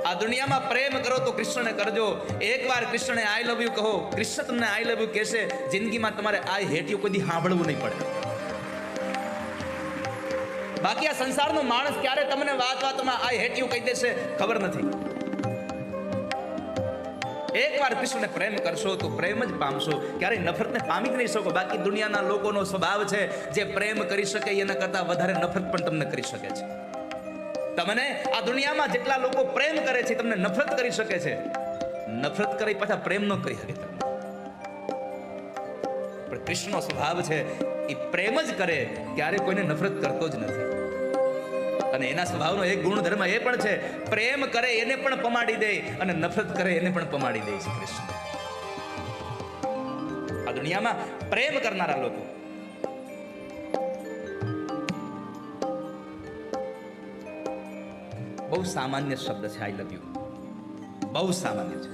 આ દુનિયામાં પ્રેમ કરો તો કૃષ્ણને કરજો. એકવાર કૃષ્ણને આઈ લવ યુ કહો, કૃષ્ણ તમને આઈ લવ યુ કહેશે. જિંદગીમાં તમારે આઈ હેટ યુ કદી સાંભળવું નહીં પડે. બાકી આ સંસારનો માણસ ક્યારે તમને વાતમાં આઈ હેટ યુ કહી દેશે ખબર નથી. એકવાર કૃષ્ણને પ્રેમ કરશો તો પ્રેમ જ પામશો, ક્યારેય નફરતને પામી જ નહીં શકો. બાકી દુનિયાના લોકોનો સ્વભાવ છે, જે પ્રેમ કરી શકે એના કરતા વધારે નફરત પણ તમને કરી શકે છે. તમને આ દુનિયામાં જેટલા લોકો પ્રેમ કરે છે તમને નફરત કરી શકે છે. નફરત કરી પાછા પ્રેમ ન કરી શકે તમને. પણ કૃષ્ણનો સ્વભાવ છે એ પ્રેમ જ કરે, ક્યારે કોઈને નફરત કરતો જ નથી. અને એના સ્વભાવનો એક ગુણધર્મ એ પણ છે, પ્રેમ કરે એને પણ પમાડી દે અને નફરત કરે એને પણ પમાડી દે છે કૃષ્ણ. આ દુનિયામાં પ્રેમ કરનારા લોકો બહુ સામાન્ય શબ્દ છે. આઈ લવ યુ બહુ સામાન્ય છે.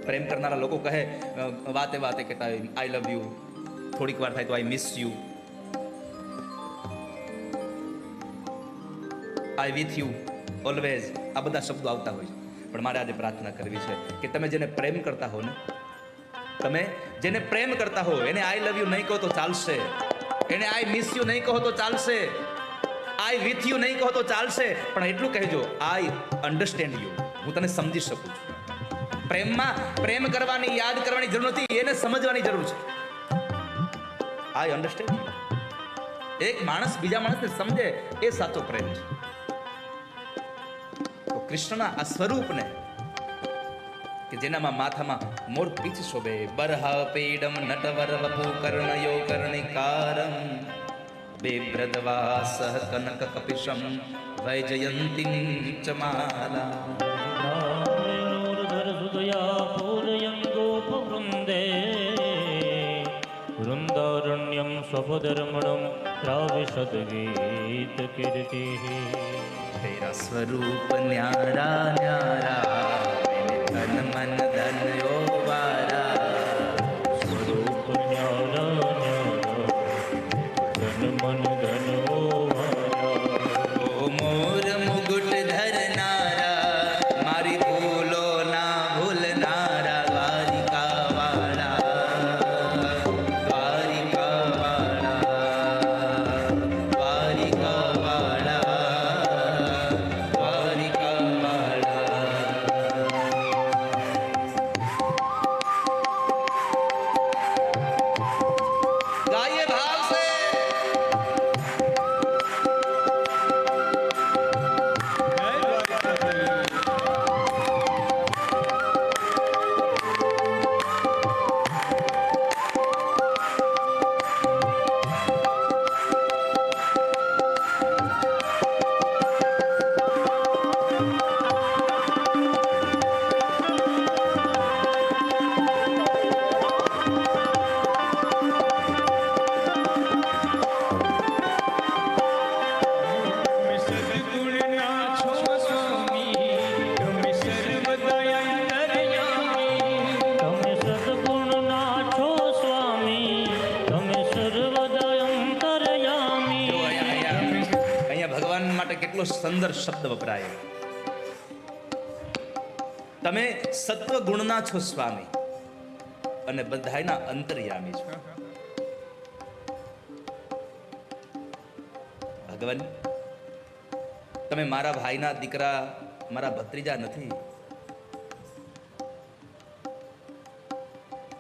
પ્રેમ કરનારા લોકો કહે વાતે વાતે કહેતા હોય આઈ લવ યુ, થોડીક વાર થાય તો I miss you, I with you always, આ બધા શબ્દો આવતા હોય છે. પણ મારે આજે પ્રાર્થના કરવી છે કે તમે જેને પ્રેમ કરતા હો ને, તમે જેને પ્રેમ કરતા હો એને આઈ લવ યુ નહીં કહો તો ચાલશે, એને આઈ મિસ યુ નહીં કહો તો ચાલશે, આઈ વિથ યુ નહીં કહો તો ચાલશે, પણ એટલું કહેજો આઈ અન્ડરસ્ટેન્ડ યુ, હું તને સમજી શકું છું. પ્રેમમાં પ્રેમ કરવાની યાદ કરવાની જરૂર નથી, એને સમજવાની જરૂર છે. આઈ અન્ડરસ્ટેન્ડ યુ. એક માણસ બીજા માણસને સમજે એ સાચો પ્રેમ છે. તો કૃષ્ણના આ સ્વરૂપને કે જેનામાં માથામાં મોર પીછ શોભે, બરહ પીડમ નટવર વપુ કર્ણયો કર્ણિકારમ બેબ્રદવાસઃ કનક કપિશમ વૈજયંતીમ ચમાલા. નૂરધર હૃદયા પૂરયં ગોપવૃંદે વૃંદારણ્યમ સ્વપદરમણમ ત્રાવિશદગીત કીર્તિઃ. તેરા સ્વરૂપ ન્યારા ન્યારા, તન મન ધન્યો વારા. સ્વરૂપ ન્યારા ન્યારા, ધન મન ધનો વારા. ઓ મોર મુગુટ ધરનારા, મારી ભૂલો ના ભૂલનારા, દ્વારિકા વાળા દ્વારિકા વાળા દ્વારિકા વાળા દ્વારિકા વાળા. ગાઈએ ભાવ સે. તમે સદગુણના છો સ્વામી, તમે સર્વદા અંતર્યામી. જો અહીંયા ભગવાન માટે કેટલો સુંદર શબ્દ વપરાય. તમે સત્વ ગુણના છો સ્વામી અને બધાયના અંતર્યામી છો. ભગવાન તમે મારા ભાઈના દીકરા, મારા ભત્રીજા નથી.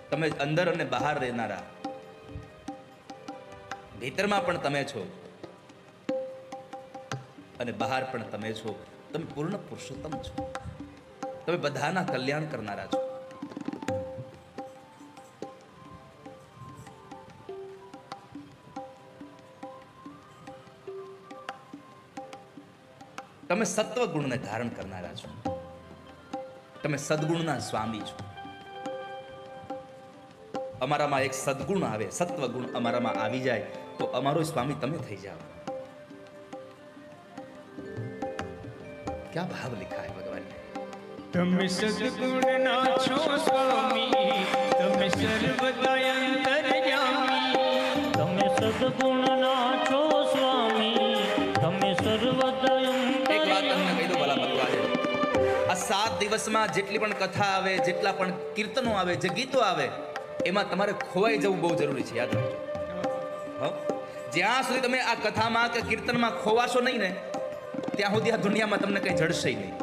તમે અંદર અને બહાર રહેનારા, ભીતરમાં પણ તમે છો અને બહાર પણ તમે છો. તમે પૂર્ણ પુરુષોત્તમ છો. તમે બધાના કલ્યાણ કરનારા છો. તમે સત્વ ગુણને ધારણ કરનારા છો. તમે સદગુણના સ્વામી છો. અમારામાં એક સદગુણ આવે, સત્વ ગુણ અમારામાં આવી જાય તો અમારો સ્વામી તમે થઈ જાઓ. क्या भाव लिखा है भगवान ने. તમે સદગુણના છો સ્વામી, તમે સર્વદા અંતર્યામી. તમે સદગુણના છો સ્વામી, તમે સર્વદા એક વાત તમને કહી દો ભલા ભગવાન, આ 7 દિવસમાં જેટલી પણ કથા આવે, જેટલા પણ કીર્તનો આવે, જે ગીતો આવે, એમાં તમારે ખોવાઈ જવું બહુ જરૂરી છે, યાદ રાખજો. હો, જ્યાં સુધી તમે આ કથામાં કે કીર્તનમાં ખોવાશો નહીં ને, ત્યાં સુધી આ દુનિયામાં તમને કંઈ જડશે નહીં.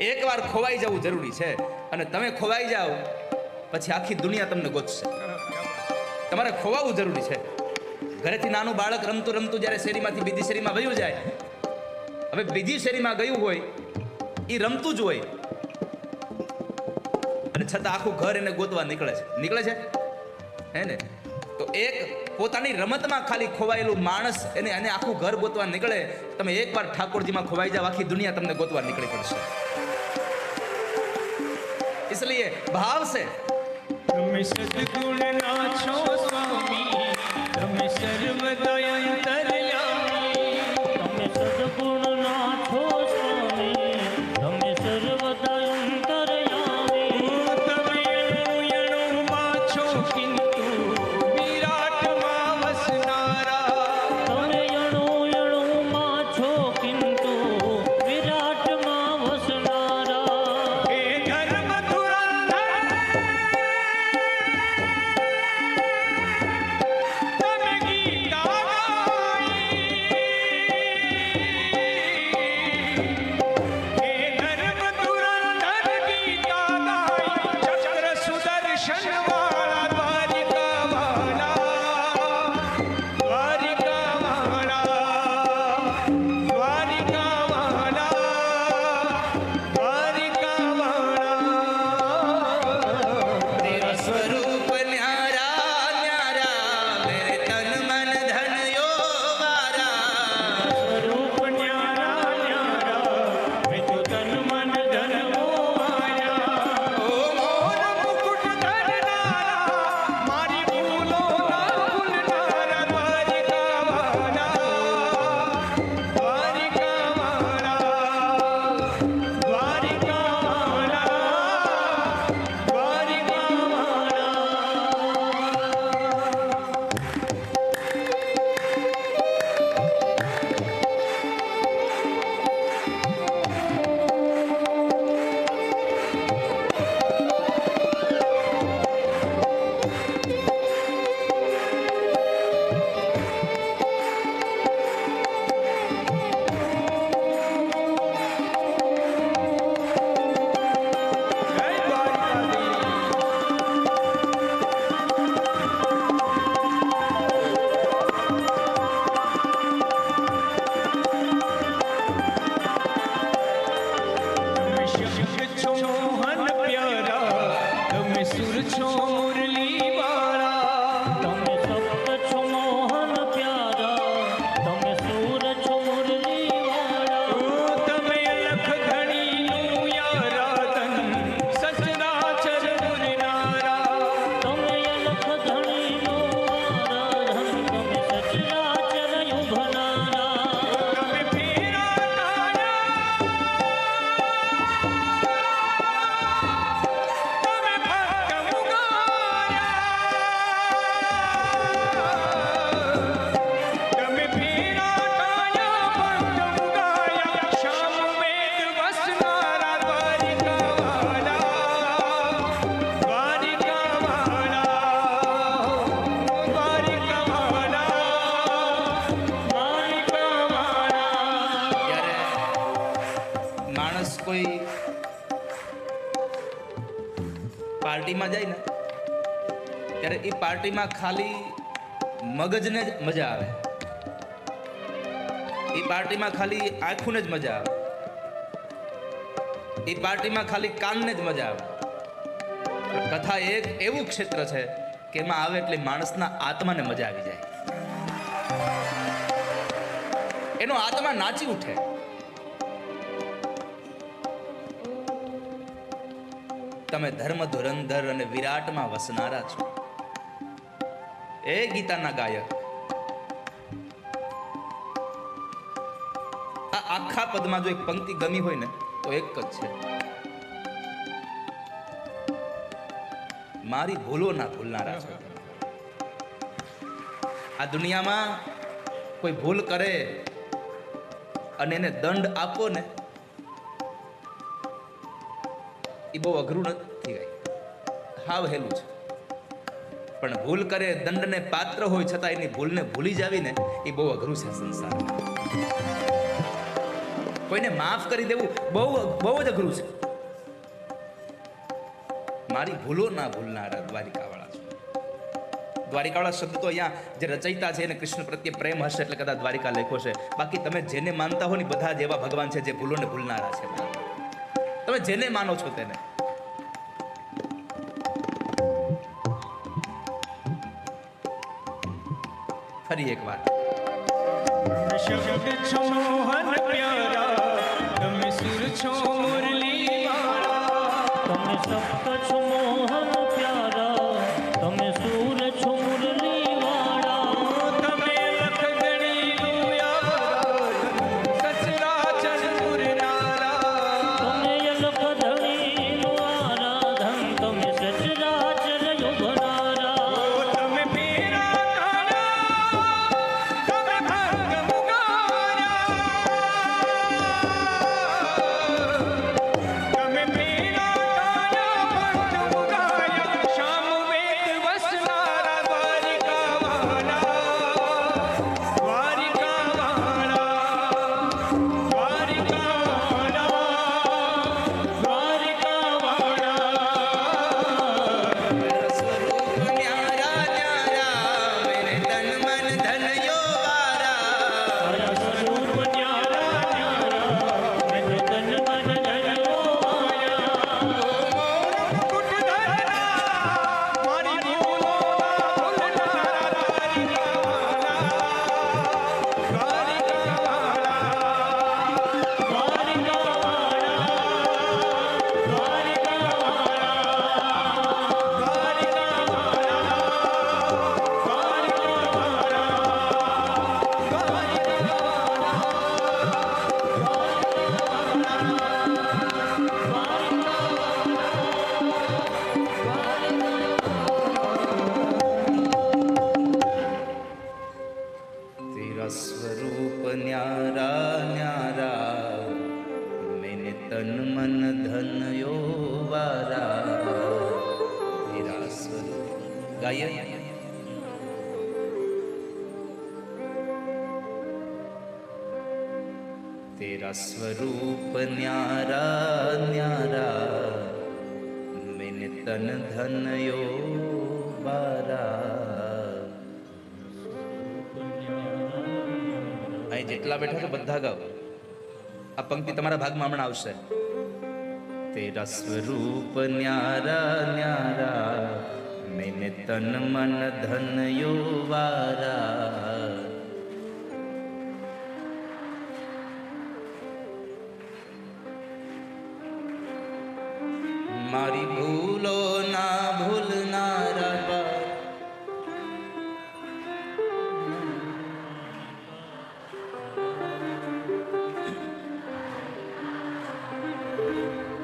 એકવાર ખોવાઈ જવું જરૂરી છે, અને તમે ખોવાઈ જાઓ પછી આખી દુનિયા તમને ગોતશે. તમારે ખોવાવું જરૂરી છે. ઘરેથી નાનું બાળક રમતું રમતું જ્યારે શેરીમાંથી બીજી શેરીમાં વયું જાય, હવે બીજી શેરીમાં ગયું હોય, એ રમતું જ હોય, અને છતાં આખું ઘર એને ગોતવા નીકળે છે હે ને? તો એક પોતાની રમતમાં ખાલી ખોવાયેલું માણસ એને આખું ઘર ગોતવા નીકળે. તમે એકવાર ઠાકોરજીમાં ખોવાઈ જાવ, આખી દુનિયા તમને ગોતવા નીકળી પડશે. इसलिए भाव से તમે સદગુણ ના છો સ્વામી, તમે સર્વદા અંતર્યામી. તમે સદગુણ ના છો સ્વામી, તમે સર્વદા અંતર્યામી. તમે અણુમાં છો કિંતુ વિરાટમાં વસનારા. તમે અણુમાં છો કિંતુ વિરાટમાં વસનારા. હે ધર્મ ધુરંધર, તમે ગીતા ગાઈ. હે ધર્મ ધુરંધર, ગીતા ગાઈ. ચક્ર સુદર્શન વાળા દ્વારિકા વાળા, દ્વારિકા વાળા, દ્વારિકા વાળા, દ્વારિકા વાળા. तेरा स्वरूप न्यारा न्यारा, मेरे तन मन धन यो वारा. સ્વરૂપ ન્યારા ન્યારા, મેં તો તન મન ધન મોહાયા. ઓ મોર મુકુટ ધરનારા, મારી ભૂલો ના ભૂલનારા. દ્વારિકા વાળા, દ્વારિકા વાળા, દ્વારિકા વાળા, દ્વારિકા વાળા. જય દ્વારકાધીશ. તમે શબ્દ છો મોહન પ્યારા, તમે સુર છો મુરલી વાળા. તમે સપ્ત છો મોહન પ્યારા, તમે સૂર છો મુરલી વાળા. તમે અલખ ધણીનું યારાધન, સચરાચર મુરનારા. તમે અલખ ધણીનો આરાધન, તમે સચરાચર યુભનારા. તમે ફેરા નાયા, તમે ભક્ત મુગાયા. તમે ફેરા નાયા, ભક્ત મુગાયા. શ્યામ વેદ વસનારા. દ્વારિકા વાળા, દ્વારિકા વાળા, દ્વારિકા વાળા, દ્વારિકા વાળા. ત્યારે માણસ કોઈ પાર્ટીમાં જાય ને, ત્યારે એ પાર્ટીમાં ખાલી મગજને જ મજા આવે, એ પાર્ટીમાં ખાલી આંખોને જ મજા આવે, એ પાર્ટીમાં ખાલી કાનને જ મજા આવે. પણ કથા એક એવું ક્ષેત્ર છે કે એમાં આવે એટલે માણસના આત્માને મજા આવી જાય, એનો આત્મા નાચી ઉઠે. તમે ધર્મ ધુરંધર અને વિરાટમાં વસનારા છો. એ ગીતાના ગાયક આ આખા પદમાં જો એક પંક્તિ ગમી હોય ને તો એક જ છે, મારી ભૂલો ના ભૂલનારા છો. આ દુનિયામાં કોઈ ભૂલ કરે અને એને દંડ આપો ને એ બહુ અઘરું નથી ગઈ, હાવ હેલું છે. પણ ભૂલ કરે, દંડને પાત્ર હોય છતાં એની ભૂલને ભૂલી જાવી ને એ બહુ અઘરું છે સંસારમાં. કોઈને માફ કરી દેવું બહુ બહુ જ અઘરું છે. મારી ભૂલો ના ભૂલનારા દ્વારિકાવાળા છે. દ્વારિકાવાળા શબ્દ તો અહીંયા જે રચયિતા છે એને કૃષ્ણ પ્રત્યે પ્રેમ હશે એટલે કદાચ દ્વારિકા લખ્યો છે. બાકી તમે જેને માનતા હો ને બધા જ એવા ભગવાન છે જે ભૂલોને ભૂલનારા છે. તમે જેને માનો છો તેને. ફરી એક વાર શબ્દ છો મોહન પ્યારા, તમે સુર છો મુરલી વાળા. તમે સપ્ત છો મોહન પ્યારા, તમે સૂર છો મુરલી વાળા. તમે લખગણી યારા, સચરાચર મુરનારા. તમે યલક ધણીનું આરાધન, તમે સચરાચર યુગનારા. તમે પીરા કાળા, તમે ભંગ મુગારા. તમે પીરા કાળા, ભંગ મુગારા. શ્યામ વેદ વસનારા દ્વારિકાવાળા. દ્વારિકાવાળા, દ્વારિકાવાળા, દ્વારિકાવાળા. સ્વરૂપ ન્યારા ન્યારા, મેરે તન મન ધન યો વારા. તારા સ્વરૂપ ન્યારા ન્યારા, મેં તન મન ધન્યો વાયા. મુકુટ ધરનારા, મારી ભૂલોના ભૂલનારા. तेरा स्वरूप न्यारा न्यारा, मैंने तन मन धन यो वारा. तेरा स्वरूप गाइए. तेरा स्वरूप न्यारा न्यारा, मैंने तन धन यो वारा. અહીં જેટલા બેઠા છો બધા ગાઓ. આ પંક્તિ તમારા ભાગમાં હમણાં આવશે. તેરા સ્વરૂપ ન્યારા ન્યારા, મેને તન મન ધન યો વારા. મારી ભૂલો ના ભૂલનારા.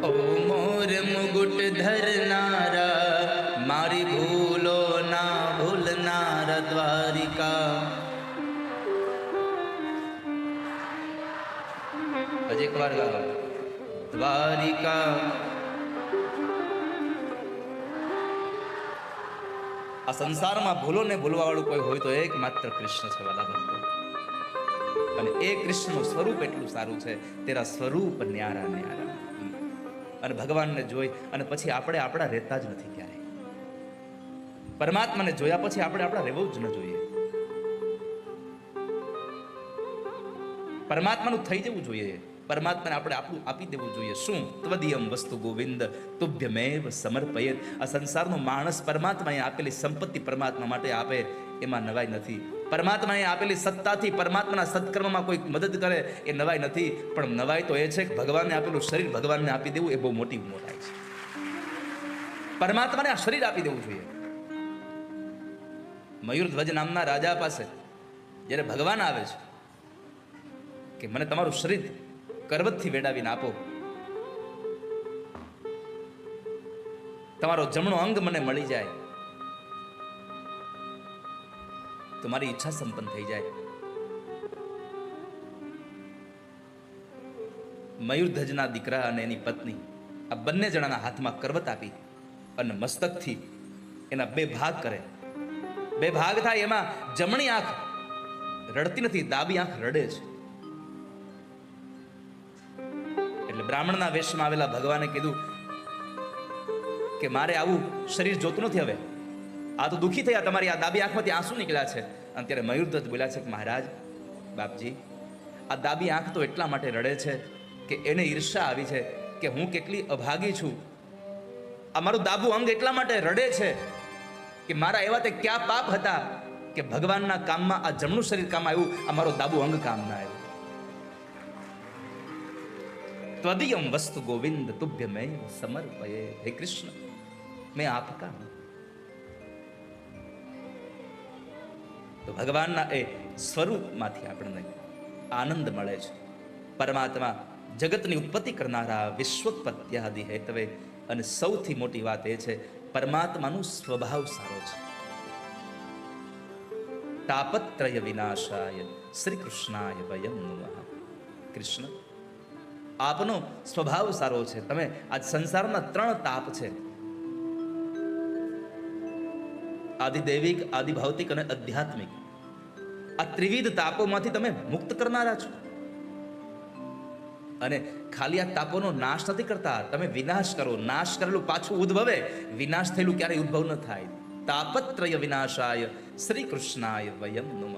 ઓ મોર મુગુટ ધરનારા, મારી ભૂલો ના ભૂલનારા. દ્વારિકા હજી એક વાર ગાઓ. દ્વારિકા. આ સંસારમાં ભૂલો ને ભૂલવા વાળું કોઈ હોય તો એક માત્ર કૃષ્ણ છે વાલા ભક્તો. અને એ કૃષ્ણનું સ્વરૂપ એટલું સારું છે. તેરા સ્વરૂપ ન્યારા ન્યારા. અને ભગવાનને જોઈ અને પછી આપણે આપણા રહેતા જ નથી ક્યારેય. પરમાત્માને જોયા પછી આપણે આપણા રહેવું જ ન જોઈએ. પરમાત્માનું થઈ જવું જોઈએ. પરમાત્માને આપણે આપણું આપી દેવું જોઈએ. શું? ત્વદીયમ વસ્તુ ગોવિંદ તુભ્યમેવ સમર્પયેત. આ સંસારનો માણસ પરમાત્માએ આપેલી સંપત્તિ પરમાત્મા માટે આપે એમાં નવાઈ નથી. પરમાત્માએ આપેલી સત્તાથી પરમાત્માના સત્કર્મમાં કોઈ મદદ કરે એ નવાઈ નથી. પણ નવાઈ તો એ છે કે ભગવાનને આપેલું શરીર ભગવાનને આપી દેવું એ બહુ મોટી મોટાઈ છે. પરમાત્માને આ શરીર આપી દેવું જોઈએ. મયુરધ્વજ નામના રાજા પાસે જ્યારે ભગવાન આવે છે કે મને તમારું શરીર કરવતથી વેડાવીને આપો, તમારો જમણો અંગ મને મળી જાય તો મારી ઈચ્છા સંપન્ન થઈ જાય. મયુરધ્વજના દીકરા અને એની પત્ની આ બંને જણાના હાથમાં કરવત આપી અને મસ્તકથી એના બે ભાગ કરે. બે ભાગ થાય, એમાં જમણી આંખ રડતી નથી, ડાબી આંખ રડે છે. એટલે બ્રાહ્મણના વેશમાં આવેલા ભગવાને કીધું કે મારે આવું શરીર જોતું નથી હવે, આ તો દુઃખી થયા, તમારી આ ડાબી આંખમાંથી આંસુ નીકળ્યા છે. અને ત્યારે મયુરધ્વજ બોલ્યા છે કે મહારાજ, બાપજી, આ ડાબી આંખ તો એટલા માટે રડે છે કે એને ઈર્ષા આવી છે કે હું કેટલી અભાગી છું. આ મારું ડાબું અંગ એટલા માટે રડે છે કે મારા એવા તે ક્યાં પાપ હતા કે ભગવાનના કામમાં આ જમણું શરીર કામ આવ્યું, આ મારો ડાબું અંગ કામ ના આવ્યું. ત્વદીયમ વસ્તુ ગોવિંદ તુભ્ય મેં સમર્પયે. હે કૃષ્ણ, મેં આપકા હું. તો ભગવાનના એ સ્વરૂપમાંથી આપણને આનંદ મળે છે. પરમાત્મા જગતની ઉત્પત્તિ કરનારા, વિશ્વોત્પત્યાદિ હેતવે. અને સૌથી મોટી વાત એ છે, પરમાત્માનો સ્વભાવ સારો છે. તાપત્રય વિનાશાય શ્રી કૃષ્ણાય વયમ નમઃ. કૃષ્ણ, આપનો સ્વભાવ સારો છે. તમે આ સંસારના 3 તાપ છે, આદિદૈવિક, આદિભૌતિક અને આધ્યાત્મિક. આ ત્રિવિધ તાપોમાંથી તમે મુક્ત કરનારા છો. અને ખાલી આ તાપોનો નાશ નથી કરતા, તમે વિનાશ કરો. નાશ કરેલું પાછું ઉદ્ભવે, વિનાશ થયેલું ક્યારેય ઉદ્ભવ ન થાય. તાપત્રય વિનાશાય શ્રી કૃષ્ણાય વયમ નમઃ.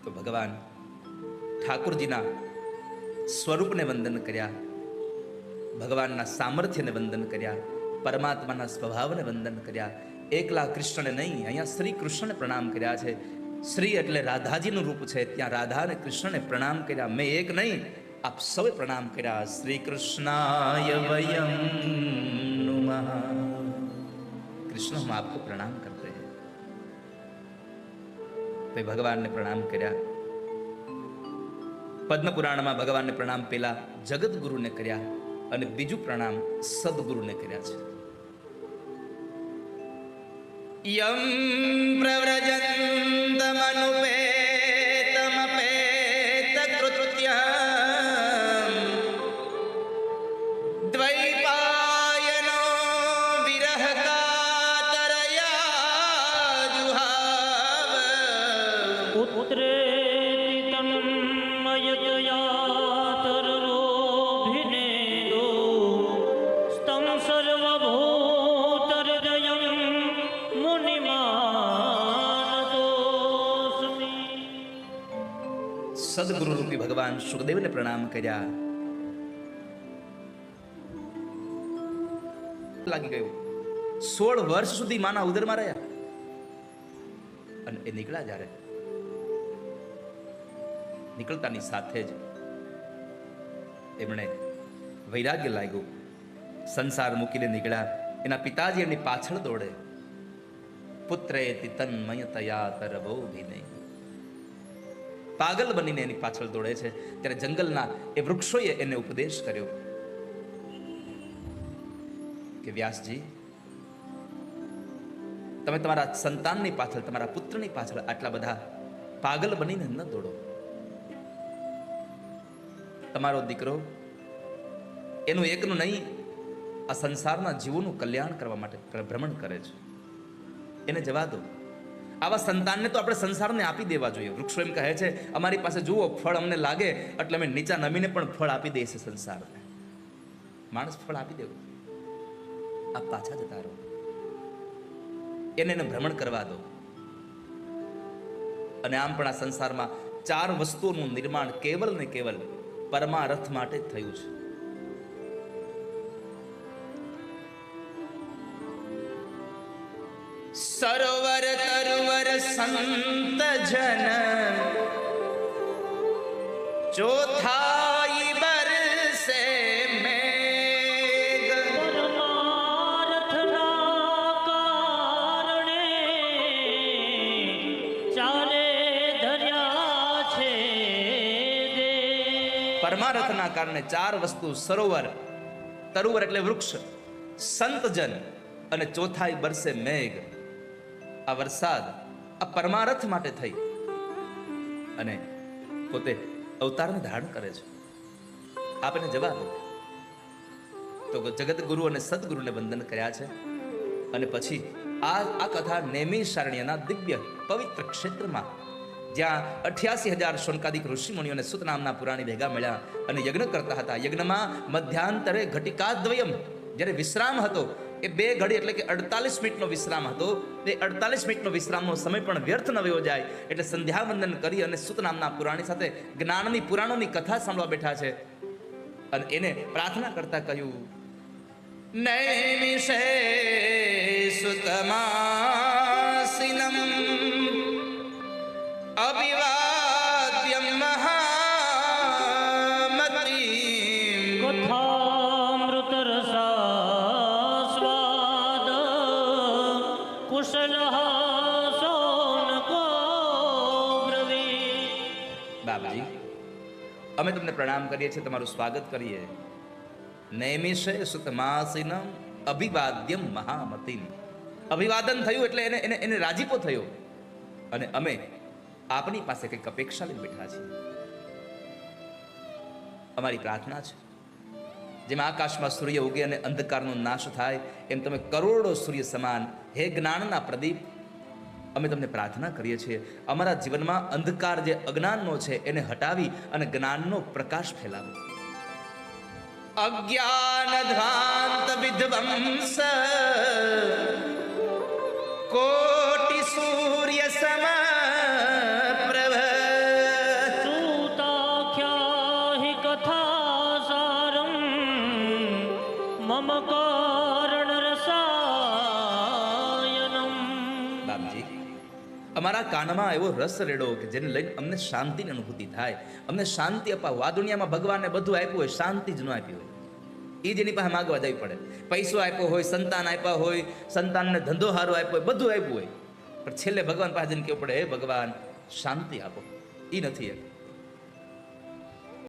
તો ભગવાન ઠાકુરજીના સ્વરૂપને વંદન કર્યા, ભગવાનના સામર્થ્યને વંદન કર્યા, પરમાત્માના સ્વભાવને વંદન કર્યા. એકલા કૃષ્ણને નહીં, અહીંયા શ્રી કૃષ્ણને પ્રણામ કર્યા છે. શ્રી એટલે રાધાજીનું રૂપ છે, ત્યાં રાધા અને કૃષ્ણને પ્રણામ કર્યા. મેં એક નહીં, આપ સૌએ પ્રણામ કર્યા. શ્રી કૃષ્ણાય વયમ નમઃ. કૃષ્ણ, हम आपको प्रणाम करते हैं. તો ભગવાનને પ્રણામ કર્યા. પદ્મ પુરાણમાં ભગવાનને પ્રણામ પેલા જગતગુરુને કર્યા અને બીજું પ્રણામ સદગુરુને કર્યા છે. યમ પ્રવ્રજંતમનુપેતમપેત કૃત્યં દ્વૈપાયનો વિરહ કાતરયા જુહાવ. પુત્રેતિ તન્મયતયાતરરોభిનેદો સ્તં સર્વભૂતહૃદયં મુનિમાનતોસ્મિ. સદગુરુ રૂપી ભગવાન સુખદેવને પ્રણામ કર્યા. લાગી ગયું. 16 વર્ષ સુધી માના ઉદરમાં રહ્યા અને એ નીકળ્યા. જ્યારે નીકળતાની સાથે જ એમણે વૈરાગ્ય લાગ્યું. સંસાર મૂકીને નીકળ્યા. એના પિતાજી એમની પાછળ દોડે. પુત્રેતિ તન્મયતયા તરવોભિનય. પાગલ બનીને એની પાછળ દોડે છે. ત્યારે જંગલના એ વૃક્ષોએ એને ઉપદેશ કર્યો કે વ્યાસજી, તમે તમારા સંતાનની પાછળ, તમારા પુત્રની પાછળ આટલા બધા પાગલ બનીને ન દોડો. તમારો દીકરો એનું એકનું નહીં, આ સંસારના જીવોનું કલ્યાણ કરવા માટે ભ્રમણ કરે છે. એને જવા દો. આવા સંતાનને તો આપણે સંસારને આપી દેવા જોઈએ. વૃક્ષો એમ કહે છે, અમારી પાસે જુઓ, ફળ અમને લાગે એટલે અમે નીચા નમીને પણ ફળ આપી દઈએ છે સંસારને. માણસ ફળ આપી દેવું, આપ પાછા જતા રહો. એને ભ્રમણ કરવા દો. અને આમ પણ આ સંસારમાં 4 વસ્તુઓનું નિર્માણ કેવલ ને કેવલ પરમાર્થ માટે થયું છે. સરોવર તરુવર સંત જન ચોથાઈ બરસે મેઘ. પરમાર્થના કારણે ચારે ધર્યા છે દે. પરમાર્થના કારણે 4 વસ્તુ, સરોવર, તરુવર એટલે વૃક્ષ, સંતજન અને ચોથાઈ બરસે મેઘ. આ વરસાદ આ પરમાર્થ માટે થઈ અને પોતે અવતારને ધારણ કરે છે. આપને જવાબ તો જગતગુરુ અને સદગુરુને વંદન કર્યા છે. અને પછી આ કથા નૈમિષારણ્યના દિવ્ય પવિત્ર ક્ષેત્રમાં જ્યાં 88,000 શૌનકાદિક ઋષિમુનિઓને સુત નામના પુરાણી ભેગા મળ્યા અને યજ્ઞ કરતા હતા. યજ્ઞમાં મધ્યાંતરે ઘટિકાદ્વયમ જ્યારે વિશ્રામ હતો, એ 2 ઘડી એટલે કે 48 મિનિટનો વિશ્રામ હતો. એ 48 મિનિટનો વિશ્રામનો સમય પણ વ્યર્થ ન વયો જાય એટલે સંધ્યાવંદન કરી અને સુત નામના પુરાણી સાથે જ્ઞાનની પુરાણોની કથા સાંભળવા બેઠા છે. અને એને પ્રાર્થના કરતા કહ્યું, નૈમિષે સુતમાસિનમ અભિવાદ્યમ મહામતીમ કથામૃત રસાસ્વાદ કુશલઃ શૌનકો બ્રવીત. બાબાજી, અમે તમને પ્રણામ કરીએ છીએ, તમારું સ્વાગત કરીએ. નૈમિષે સુતમાસિનમ અભિવાદ્યમ મહામતીમ. અભિવાદન થયું એટલે એને રાજીપો થયો. અને અમે આપની પાસે કંઈક અપેક્ષા લઈને બેઠા છીએ. અમારી પ્રાર્થના છે, જેમ આકાશમાં સૂર્ય ઉગે અને અંધકારનો નાશ થાય, એમ તમે કરોડો સૂર્ય સમાન હે જ્ઞાનના પ્રદીપ, અમે તમને પ્રાર્થના કરીએ છીએ, અમારા જીવનમાં અંધકાર જે અજ્ઞાનનો છે એને હટાવી અને જ્ઞાનનો પ્રકાશ ફેલાવો. અજ્ઞાન ધ્વાંત વિધ્વંસ કોટિ સૂર્ય સમ પ્રભ સૂતાખ્યાહિ કથાસારમ મમ કારણ રસાયનમ. બાપજી, અમારા કાનમાં એવો રસ રેડો કે જેને લઈને અમને શાંતિની અનુભૂતિ થાય, અમને શાંતિ અપાવો. આ દુનિયામાં ભગવાનને બધું આપ્યું હોય, શાંતિ જ ન આપી હોય. એ જેની પાસે માગવા જવી પડે. પૈસો આપ્યો હોય, સંતાન આપ્યા હોય, સંતાનને ધંધો સારો આપ્યો હોય, બધું આપ્યું હોય, પણ છેલ્લે ભગવાન પાસે જઈને કહેવું પડે, હે ભગવાન શાંતિ આપો. એ નથી આપ્યું.